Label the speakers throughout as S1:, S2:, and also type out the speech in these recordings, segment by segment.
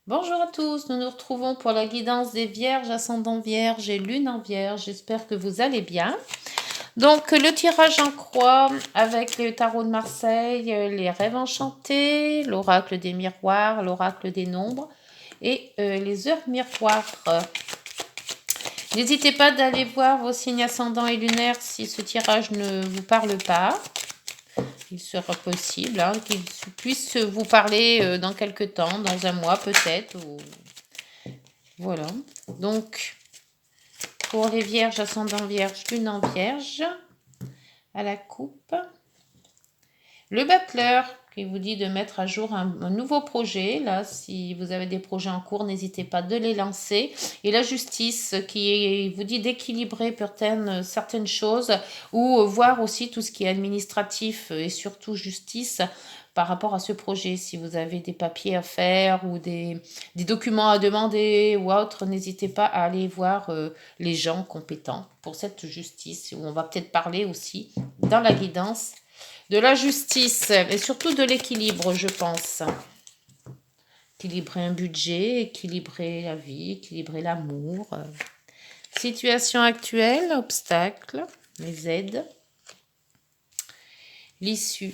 S1: Bonjour à tous, nous nous retrouvons pour la guidance des vierges, ascendant vierge et lune en vierge. J'espère que vous allez bien. Donc le tirage en croix avec le tarot de Marseille, les rêves enchantés, l'oracle des miroirs, l'oracle des nombres et les heures miroirs. N'hésitez pas d'aller voir vos signes ascendants et lunaires si ce tirage ne vous parle pas. Il sera possible qu'il puisse vous parler dans quelques temps, dans un mois peut-être. Voilà. Donc, pour les vierges, ascendant vierge, lune en vierge, à la coupe. Le battleur qui vous dit de mettre à jour un nouveau projet. Là, si vous avez des projets en cours, n'hésitez pas de les lancer. Et la justice qui vous dit d'équilibrer certaines choses ou voir aussi tout ce qui est administratif et surtout justice par rapport à ce projet. Si vous avez des papiers à faire ou des documents à demander ou autre, n'hésitez pas à aller voir les gens compétents pour cette justice. Où on va peut-être parler aussi dans la guidance de la justice et surtout de l'équilibre, je pense. Équilibrer un budget, équilibrer la vie, équilibrer l'amour. Situation actuelle, obstacles, les aides, l'issue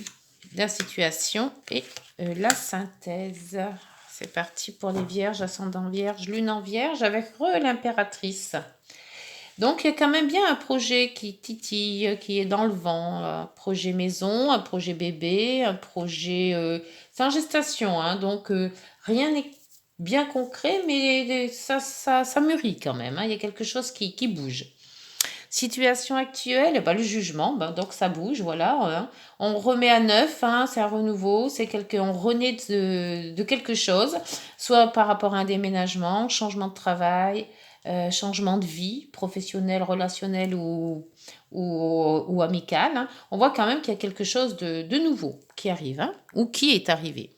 S1: de la situation et la synthèse. C'est parti pour les vierges, ascendant vierge, lune en vierge avec l'impératrice. Donc, il y a quand même bien un projet qui titille, qui est dans le vent. Un projet maison, un projet bébé, un projet... c'est en gestation, hein, donc rien n'est bien concret, mais ça mûrit quand même. Hein, il y a quelque chose qui bouge. Situation actuelle, le jugement, donc ça bouge, voilà. Hein. On remet à neuf, hein, c'est un renouveau, on renaît de quelque chose, soit par rapport à un déménagement, changement de travail, changement de vie, professionnel, relationnel ou amical. Hein. On voit quand même qu'il y a quelque chose de nouveau qui arrive, hein, ou qui est arrivé.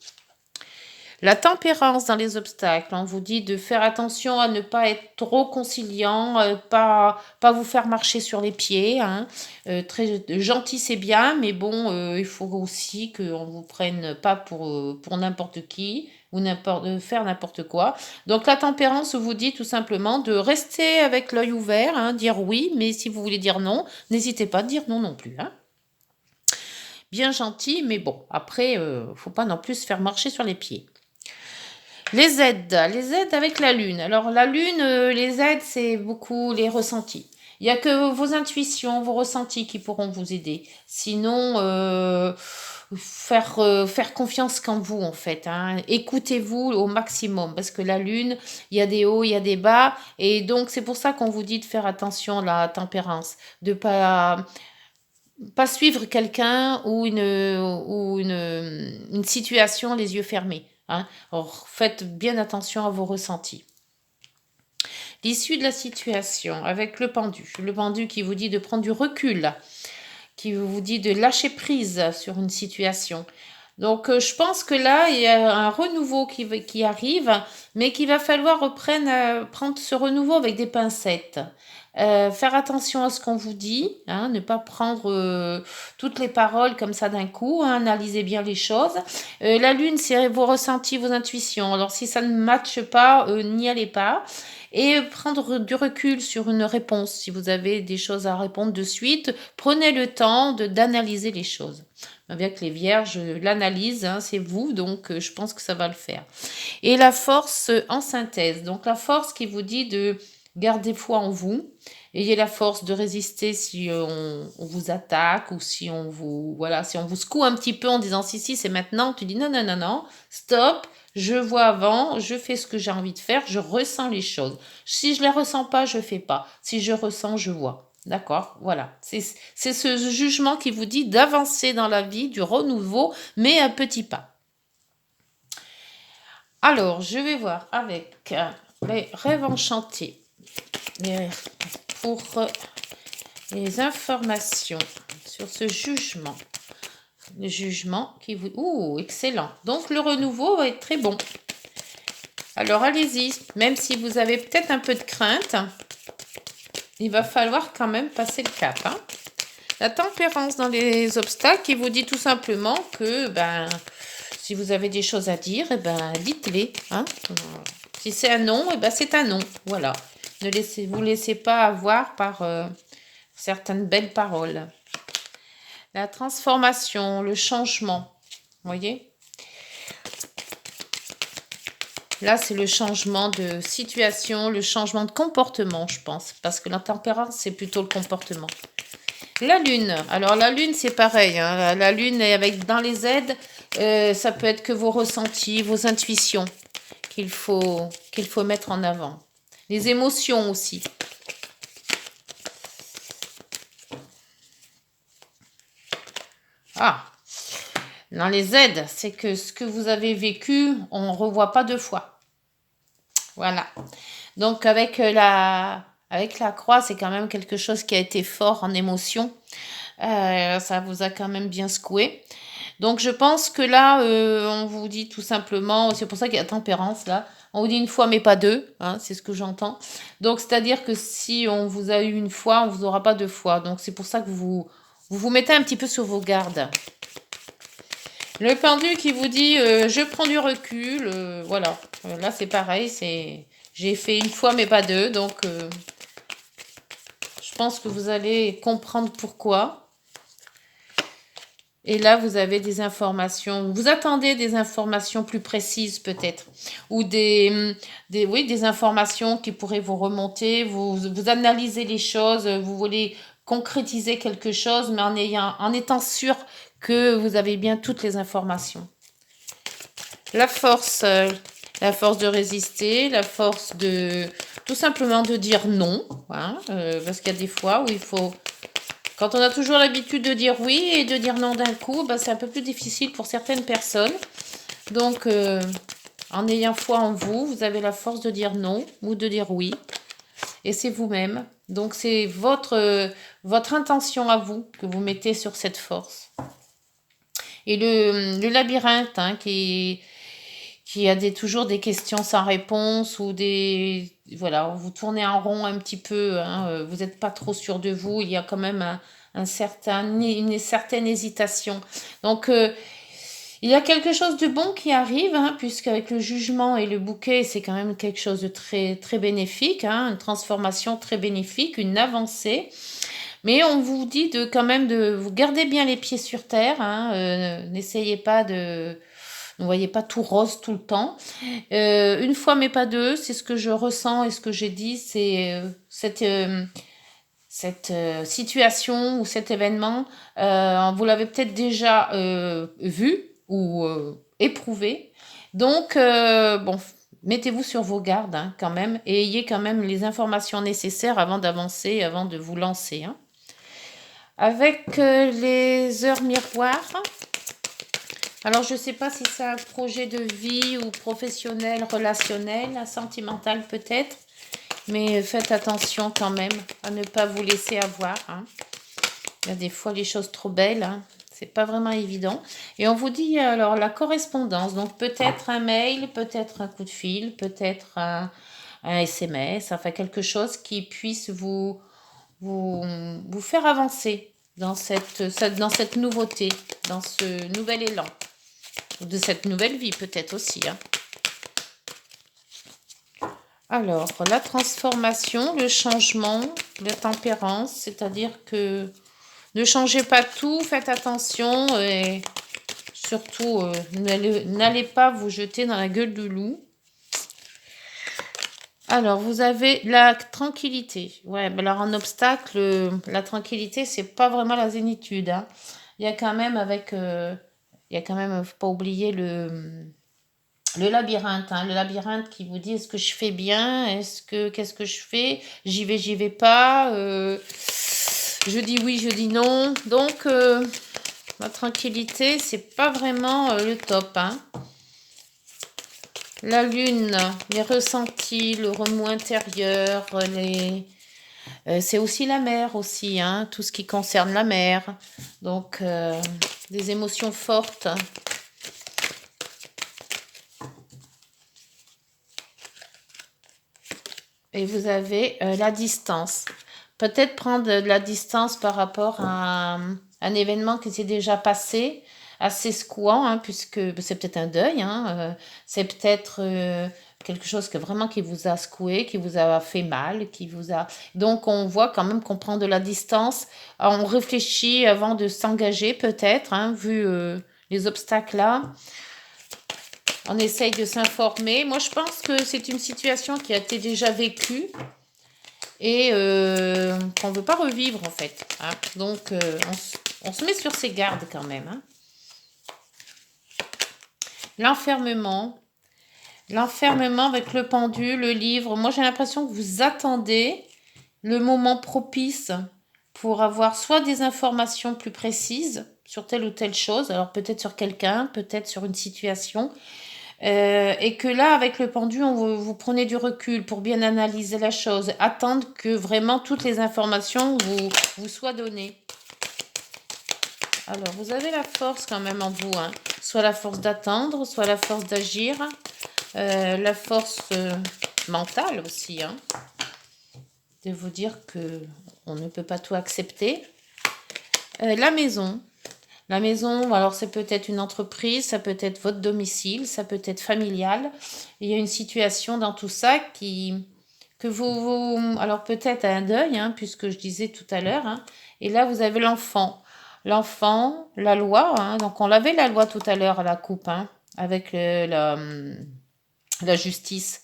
S1: La tempérance dans les obstacles, on vous dit de faire attention à ne pas être trop conciliant, pas vous faire marcher sur les pieds. Hein. Très gentil, c'est bien, mais bon, il faut aussi qu'on ne vous prenne pas pour n'importe qui ou faire n'importe quoi. Donc la tempérance vous dit tout simplement de rester avec l'œil ouvert, hein, dire oui, mais si vous voulez dire non, n'hésitez pas à dire non non plus. Hein. Bien gentil, mais bon, après, faut pas non plus se faire marcher sur les pieds. Les aides avec la lune. Alors la lune, les aides, c'est beaucoup les ressentis. Il n'y a que vos intuitions, vos ressentis qui pourront vous aider. Sinon, faire confiance qu'en vous, en fait. Hein. Écoutez-vous au maximum, parce que la lune, il y a des hauts, il y a des bas. Et donc, c'est pour ça qu'on vous dit de faire attention à la tempérance, de pas suivre quelqu'un ou une situation les yeux fermés. Hein. Alors, faites bien attention à vos ressentis. L'issue de la situation avec le pendu qui vous dit de prendre du recul, qui vous dit de lâcher prise sur une situation. Donc, je pense que là, il y a un renouveau qui arrive, mais qu'il va falloir prendre ce renouveau avec des pincettes. Faire attention à ce qu'on vous dit, hein, ne pas prendre toutes les paroles comme ça d'un coup, hein, analysez bien les choses. La lune, c'est vos ressentis, vos intuitions. Alors, si ça ne matche pas, n'y allez pas. Et prendre du recul sur une réponse. Si vous avez des choses à répondre de suite, prenez le temps d'analyser les choses. Avec les vierges, l'analyse, hein, c'est vous, donc je pense que ça va le faire. Et la force en synthèse. Donc la force qui vous dit de garder foi en vous. Ayez la force de résister si on vous attaque ou si on vous secoue un petit peu en disant si c'est maintenant. Tu dis non, stop. Je vois avant, je fais ce que j'ai envie de faire, je ressens les choses. Si je les ressens pas, je fais pas. Si je ressens, je vois. D'accord, voilà. C'est ce jugement qui vous dit d'avancer dans la vie, du renouveau, mais à petits pas. Alors, je vais voir avec les rêves enchantés pour les informations sur ce jugement. Le jugement qui vous... Ouh, excellent. Donc, le renouveau va être très bon. Alors, allez-y. Même si vous avez peut-être un peu de crainte, il va falloir quand même passer le cap. Hein. La tempérance dans les obstacles qui vous dit tout simplement que Si vous avez des choses à dire, eh ben, dites-les. Hein. Si c'est un non, eh ben, c'est un non. Voilà. Ne vous laissez pas avoir par certaines belles paroles. La transformation, le changement. Vous voyez? Là, c'est le changement de situation, le changement de comportement, je pense. Parce que la tempérance, c'est plutôt le comportement. La lune. Alors, la lune, c'est pareil. Hein. La lune, avec dans les aides, ça peut être que vos ressentis, vos intuitions qu'il faut mettre en avant. Les émotions aussi. Ah, dans les aides, c'est que ce que vous avez vécu, on ne revoit pas deux fois. Voilà. Donc, avec la croix, c'est quand même quelque chose qui a été fort en émotion. Ça vous a quand même bien secoué. Donc, je pense que là, on vous dit tout simplement, c'est pour ça qu'il y a tempérance là. On vous dit une fois, mais pas deux, hein, c'est ce que j'entends. Donc, c'est-à-dire que si on vous a eu une fois, on vous aura pas deux fois. Donc, c'est pour ça que vous mettez un petit peu sur vos gardes. Le pendu qui vous dit, je prends du recul, voilà. Là, c'est pareil, j'ai fait une fois, mais pas deux. Donc, je pense que vous allez comprendre pourquoi. Et là, vous avez des informations. Vous attendez des informations plus précises peut-être. Ou des informations qui pourraient vous remonter. Vous analysez les choses. Vous voulez concrétiser quelque chose, mais en étant sûr que vous avez bien toutes les informations. La force de résister, la force de tout simplement de dire non. Hein, parce qu'il y a des fois où il faut... Quand on a toujours l'habitude de dire oui et de dire non d'un coup, ben c'est un peu plus difficile pour certaines personnes. Donc, en ayant foi en vous, vous avez la force de dire non ou de dire oui. Et c'est vous-même. Donc, c'est votre intention à vous que vous mettez sur cette force. Et le labyrinthe, hein, qui a toujours des questions sans réponse ou des... Voilà, vous tournez en rond un petit peu, hein, vous n'êtes pas trop sûr de vous, il y a quand même une certaine hésitation. Donc, il y a quelque chose de bon qui arrive, hein, puisqu'avec le jugement et le bouquet, c'est quand même quelque chose de très, très bénéfique, hein, une transformation très bénéfique, une avancée. Mais on vous dit quand même de vous garder bien les pieds sur terre, hein, n'essayez pas de... Ne voyez pas tout rose tout le temps. Une fois mais pas deux, c'est ce que je ressens et ce que j'ai dit, c'est cette situation ou cet événement, vous l'avez peut-être déjà vu ou éprouvé. Donc, bon, mettez-vous sur vos gardes hein, quand même et ayez quand même les informations nécessaires avant d'avancer, avant de vous lancer. Hein. Avec les heures miroirs, alors je ne sais pas si c'est un projet de vie ou professionnel, relationnel, sentimental peut-être, mais faites attention quand même à ne pas vous laisser avoir. Hein. Il y a des fois les choses trop belles, hein. C'est pas vraiment évident. Et on vous dit alors la correspondance, donc peut-être un mail, peut-être un coup de fil, peut-être un SMS, enfin quelque chose qui puisse vous faire avancer dans cette nouveauté, dans ce nouvel élan. De cette nouvelle vie peut-être aussi. Hein. Alors, la transformation, le changement, la tempérance, c'est-à-dire que ne changez pas tout, faites attention et surtout n'allez pas vous jeter dans la gueule du loup. Alors, vous avez la tranquillité. Ouais, mais alors en obstacle, la tranquillité, c'est pas vraiment la zénitude. Hein. Il y a quand même faut pas oublier le labyrinthe, hein, le labyrinthe qui vous dit est-ce que je fais bien, qu'est-ce que je fais, j'y vais pas, je dis oui, je dis non. Donc la tranquillité, c'est pas vraiment le top. Hein. La lune, les ressentis, le remous intérieur, c'est aussi la mer aussi, hein, tout ce qui concerne la mer. Donc des émotions fortes. Et vous avez la distance. Peut-être prendre de la distance par rapport à un événement qui s'est déjà passé. assez secouant, hein, puisque c'est peut-être un deuil, hein, c'est peut-être quelque chose que vraiment qui vous a secoué, qui vous a fait mal, qui vous a... Donc on voit quand même qu'on prend de la distance, on réfléchit avant de s'engager peut-être, hein, vu les obstacles là. On essaye de s'informer. Moi, je pense que c'est une situation qui a été déjà vécue et qu'on ne veut pas revivre, en fait. Hein. Donc, on se met sur ses gardes quand même. Hein. L'enfermement. L'enfermement avec le pendu, le livre. Moi, j'ai l'impression que vous attendez le moment propice pour avoir soit des informations plus précises sur telle ou telle chose, alors peut-être sur quelqu'un, peut-être sur une situation, et que là, avec le pendu, vous prenez du recul pour bien analyser la chose, attendre que vraiment toutes les informations vous soient données. Alors, vous avez la force quand même en vous, hein. Soit la force d'attendre, soit la force d'agir, la force mentale aussi, hein, de vous dire que on ne peut pas tout accepter. La maison. La maison, alors c'est peut-être une entreprise, ça peut être votre domicile, ça peut être familial. Il y a une situation dans tout ça que alors peut-être un deuil, hein, puisque je disais tout à l'heure, hein, et là vous avez l'enfant. L'enfant, la loi, hein, donc on l'avait la loi tout à l'heure à la coupe, hein, avec la justice.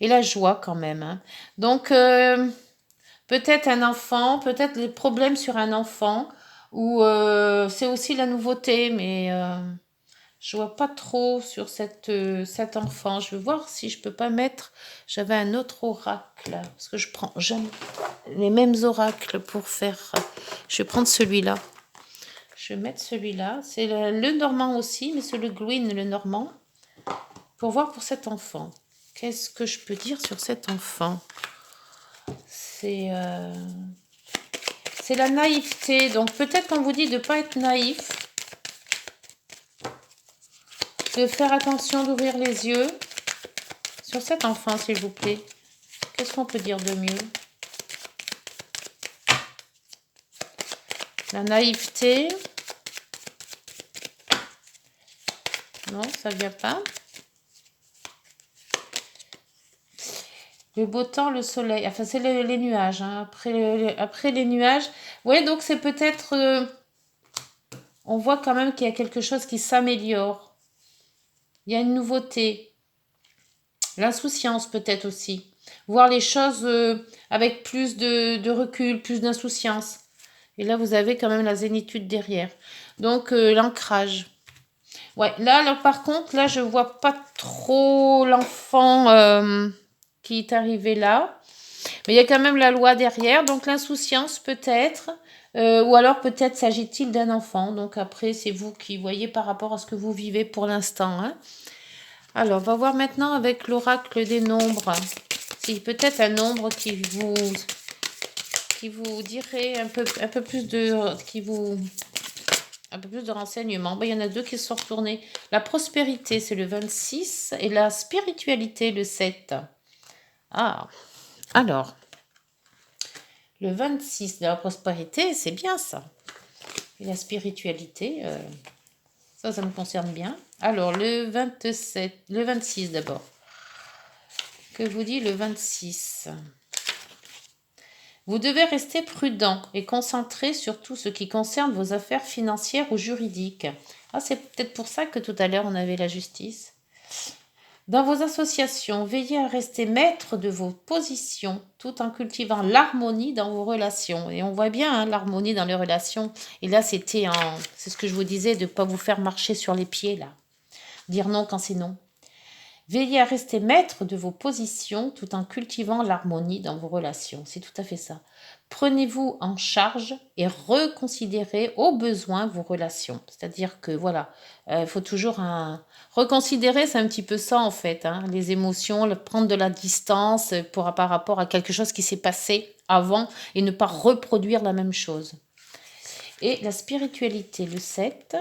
S1: Et la joie quand même. Hein. Donc peut-être un enfant, peut-être les problèmes sur un enfant, ou c'est aussi la nouveauté, mais je vois pas trop sur cet enfant. Je vais voir si je peux pas mettre. J'avais un autre oracle, parce que je prends jamais les mêmes oracles pour faire. Je vais prendre celui-là. Je vais mettre celui-là. C'est le normand aussi, mais c'est le Gwyn, le normand, pour voir pour cet enfant. Qu'est-ce que je peux dire sur cet enfant? C'est la naïveté. Donc peut-être qu'on vous dit de ne pas être naïf, de faire attention, d'ouvrir les yeux. Sur cet enfant, s'il vous plaît, qu'est-ce qu'on peut dire de mieux? La naïveté. Non, ça ne vient pas. Le beau temps, le soleil. Enfin, c'est les nuages. Hein. Après les nuages. Oui, donc c'est peut-être... on voit quand même qu'il y a quelque chose qui s'améliore. Il y a une nouveauté. L'insouciance peut-être aussi. Voir les choses avec plus de recul, plus d'insouciance. Et là, vous avez quand même la zénitude derrière. Donc, l'ancrage. Ouais, là, par contre, là, je vois pas trop l'enfant qui est arrivé là. Mais il y a quand même la loi derrière. Donc, l'insouciance peut-être. Ou alors peut-être s'agit-il d'un enfant. Donc, après, c'est vous qui voyez par rapport à ce que vous vivez pour l'instant. Hein. Alors, on va voir maintenant avec l'oracle des nombres. Si peut-être un nombre qui vous dirait un peu plus de renseignements. Ben, il y en a deux qui se sont retournés. La prospérité, c'est le 26 et la spiritualité, le 7. Ah, alors, le 26 de la prospérité, c'est bien ça. Et la spiritualité, ça me concerne bien. Alors, le 26 d'abord. Que vous dit le 26? Vous devez rester prudent et concentré sur tout ce qui concerne vos affaires financières ou juridiques. Ah, c'est peut-être pour ça que tout à l'heure on avait la justice. Dans vos associations, veillez à rester maître de vos positions tout en cultivant l'harmonie dans vos relations. Et on voit bien hein, l'harmonie dans les relations. Et là, c'est ce que je vous disais, de ne pas vous faire marcher sur les pieds, là. Dire non quand c'est non. Veillez à rester maître de vos positions tout en cultivant l'harmonie dans vos relations. C'est tout à fait ça. Prenez-vous en charge et reconsidérez au besoin vos relations. C'est-à-dire que voilà, il faut toujours reconsidérer, c'est un petit peu ça en fait, hein, les émotions, prendre de la distance par rapport à quelque chose qui s'est passé avant et ne pas reproduire la même chose. Et la spiritualité, le 7.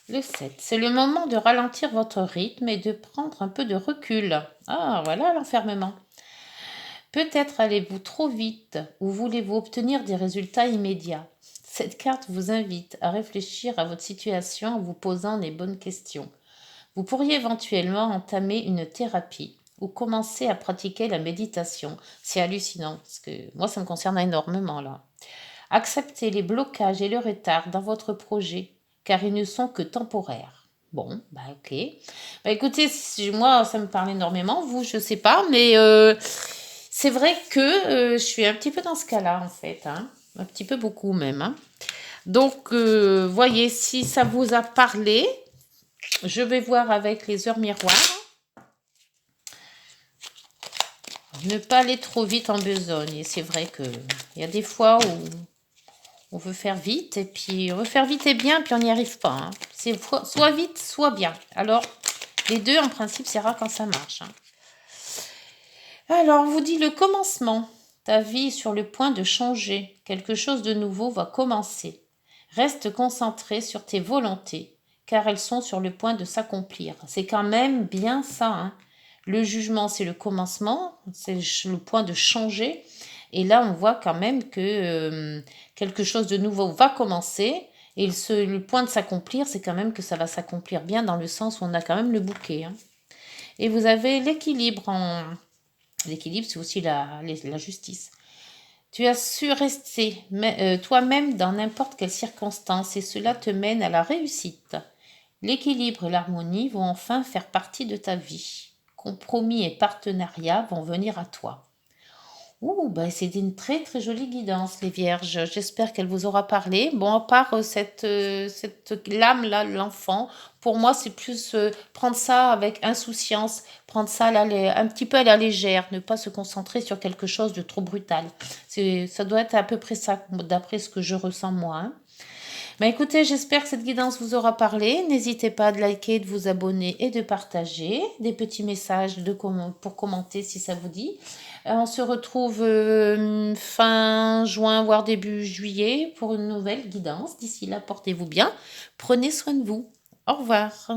S1: Le 7, c'est le moment de ralentir votre rythme et de prendre un peu de recul. Ah, voilà l'enfermement. Peut-être allez-vous trop vite ou voulez-vous obtenir des résultats immédiats. Cette carte vous invite à réfléchir à votre situation en vous posant les bonnes questions. Vous pourriez éventuellement entamer une thérapie ou commencer à pratiquer la méditation. C'est hallucinant, parce que moi, ça me concerne énormément là. Acceptez les blocages et le retard dans votre projet, car ils ne sont que temporaires. Bon, bah ok. Bah écoutez, moi, ça me parle énormément. Vous, je sais pas, mais c'est vrai que je suis un petit peu dans ce cas-là, en fait. Hein. Un petit peu beaucoup même. Hein. Donc, voyez, si ça vous a parlé, je vais voir avec les heures miroirs. Ne pas aller trop vite en besogne. Et c'est vrai qu'il y a des fois où on veut faire vite, et puis on veut faire vite et bien, puis on n'y arrive pas. Hein. C'est soit vite, soit bien. Alors, les deux, en principe, c'est rare quand ça marche. Hein. Alors, on vous dit le commencement. Ta vie est sur le point de changer. Quelque chose de nouveau va commencer. Reste concentré sur tes volontés, car elles sont sur le point de s'accomplir. C'est quand même bien ça. Hein. Le jugement, c'est le commencement, c'est le point de changer. Et là, on voit quand même que quelque chose de nouveau va commencer. Et le point de s'accomplir, c'est quand même que ça va s'accomplir bien dans le sens où on a quand même le bouquet. Hein. Et vous avez l'équilibre. L'équilibre, c'est aussi la justice. Tu as su rester toi-même dans n'importe quelle circonstance et cela te mène à la réussite. L'équilibre et l'harmonie vont enfin faire partie de ta vie. Compromis et partenariat vont venir à toi. Ouh, bah c'est une très très jolie guidance, les vierges. J'espère qu'elle vous aura parlé. Bon, à part cette lame-là, l'enfant, pour moi, c'est plus prendre ça avec insouciance, prendre ça un petit peu à la légère, ne pas se concentrer sur quelque chose de trop brutal. Ça doit être à peu près ça, d'après ce que je ressens moi. Hein. Bah écoutez, j'espère que cette guidance vous aura parlé. N'hésitez pas à liker, de vous abonner et de partager. Des petits messages pour commenter si ça vous dit. On se retrouve fin juin, voire début juillet pour une nouvelle guidance. D'ici là, portez-vous bien. Prenez soin de vous. Au revoir.